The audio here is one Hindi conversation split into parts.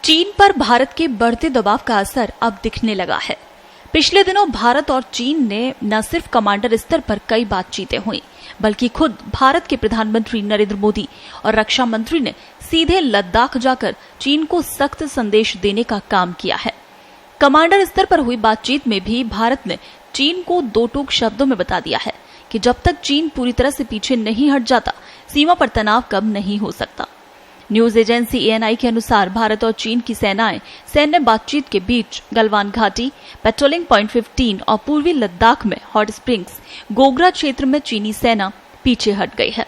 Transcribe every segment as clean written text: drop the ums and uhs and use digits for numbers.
चीन पर भारत के बढ़ते दबाव का असर अब दिखने लगा है। पिछले दिनों भारत और चीन ने न सिर्फ कमांडर स्तर पर कई बातचीतें हुई, बल्कि खुद भारत के प्रधानमंत्री नरेंद्र मोदी और रक्षा मंत्री ने सीधे लद्दाख जाकर चीन को सख्त संदेश देने का काम किया है। कमांडर स्तर पर हुई बातचीत में भी भारत ने चीन को दो टूक शब्दों में बता दिया है कि जब तक चीन पूरी तरह से पीछे नहीं हट जाता, सीमा पर तनाव कम नहीं हो सकता। न्यूज एजेंसी ANI के अनुसार भारत और चीन की सेनाएं सैन्य बातचीत के बीच गलवान घाटी, पेट्रोलिंग पॉइंट 15 और पूर्वी लद्दाख में हॉट स्प्रिंग्स गोगरा क्षेत्र में चीनी सेना पीछे हट गई है।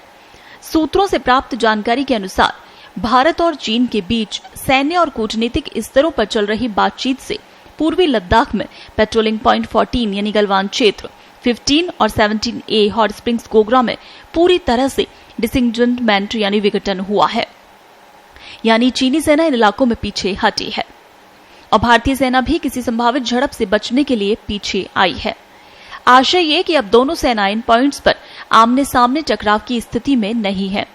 सूत्रों से प्राप्त जानकारी के अनुसार भारत और चीन के बीच सैन्य और कूटनीतिक स्तरों पर चल रही बातचीत से पूर्वी लद्दाख में पेट्रोलिंग पॉइंट 14 यानी गलवान क्षेत्र, 15 और 17A हॉट स्प्रिंग्स गोगरा में पूरी तरह से डिसएंगेजमेंट यानी विघटन हुआ है। यानी चीनी सेना इन इलाकों में पीछे हटी है और भारतीय सेना भी किसी संभावित झड़प से बचने के लिए पीछे आई है। आशय ये कि अब दोनों सेनाएं इन पॉइंट्स पर आमने सामने टकराव की स्थिति में नहीं है।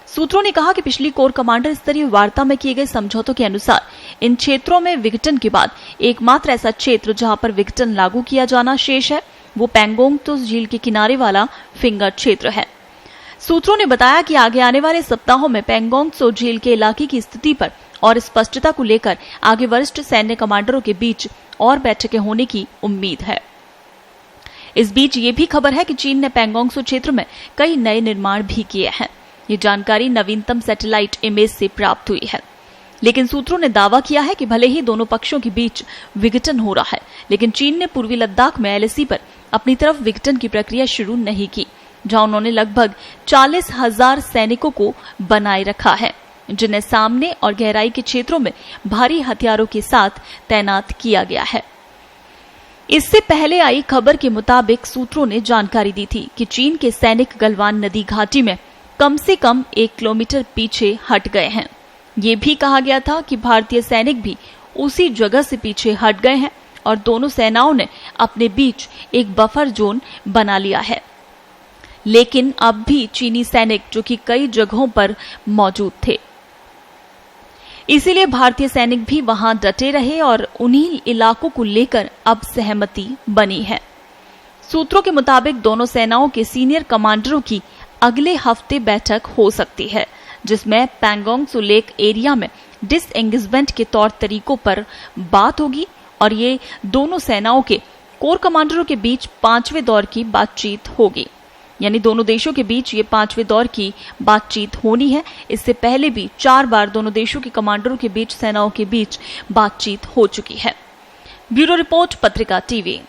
सूत्रों ने कहा कि पिछली कोर कमांडर स्तरीय वार्ता में किए गए समझौतों के अनुसार इन क्षेत्रों में विघटन के बाद एकमात्र ऐसा क्षेत्र जहां पर विघटन लागू किया जाना शेष है वो पैंगोंग तो झील के किनारे वाला फिंगर क्षेत्र है। सूत्रों ने बताया कि आगे आने वाले सप्ताहों में पैंगोंग त्सो झील के इलाके की स्थिति पर और स्पष्टता को लेकर आगे वरिष्ठ सैन्य कमांडरों के बीच और बैठकें होने की उम्मीद है। इस बीच ये भी खबर है कि चीन ने पैंगोंग त्सो क्षेत्र में कई नए निर्माण भी किए हैं। ये जानकारी नवीनतम सैटेलाइट इमेज से प्राप्त हुई है। लेकिन सूत्रों ने दावा किया है कि भले ही दोनों पक्षों के बीच विघटन हो रहा है, लेकिन चीन ने पूर्वी लद्दाख में LAC पर अपनी तरफ विघटन की प्रक्रिया शुरू नहीं की, जहां उन्होंने लगभग 40,000 सैनिकों को बनाए रखा है, जिन्हें सामने और गहराई के क्षेत्रों में भारी हथियारों के साथ तैनात किया गया है। इससे पहले आई खबर के मुताबिक सूत्रों ने जानकारी दी थी कि चीन के सैनिक गलवान नदी घाटी में कम से कम 1 किलोमीटर पीछे हट गए हैं। ये भी कहा गया था कि भारतीय सैनिक भी उसी जगह से पीछे हट गए हैं और दोनों सेनाओं ने अपने बीच एक बफर जोन बना लिया है। लेकिन अब भी चीनी सैनिक जो कि कई जगहों पर मौजूद थे, इसीलिए भारतीय सैनिक भी वहां डटे रहे और उन्हीं इलाकों को लेकर अब सहमति बनी है। सूत्रों के मुताबिक दोनों सेनाओं के सीनियर कमांडरों की अगले हफ्ते बैठक हो सकती है, जिसमें पैंगोंग त्सो लेक एरिया में डिसएंगेजमेंट के तौर तरीकों पर बात होगी और ये दोनों सेनाओं के कोर कमांडरों के बीच 5वें दौर की बातचीत होगी। यानी दोनों देशों के बीच ये 5वें दौर की बातचीत होनी है। इससे पहले भी 4 बार दोनों देशों के कमांडरों के बीच सेनाओं के बीच बातचीत हो चुकी है। ब्यूरो रिपोर्ट, पत्रिका TV।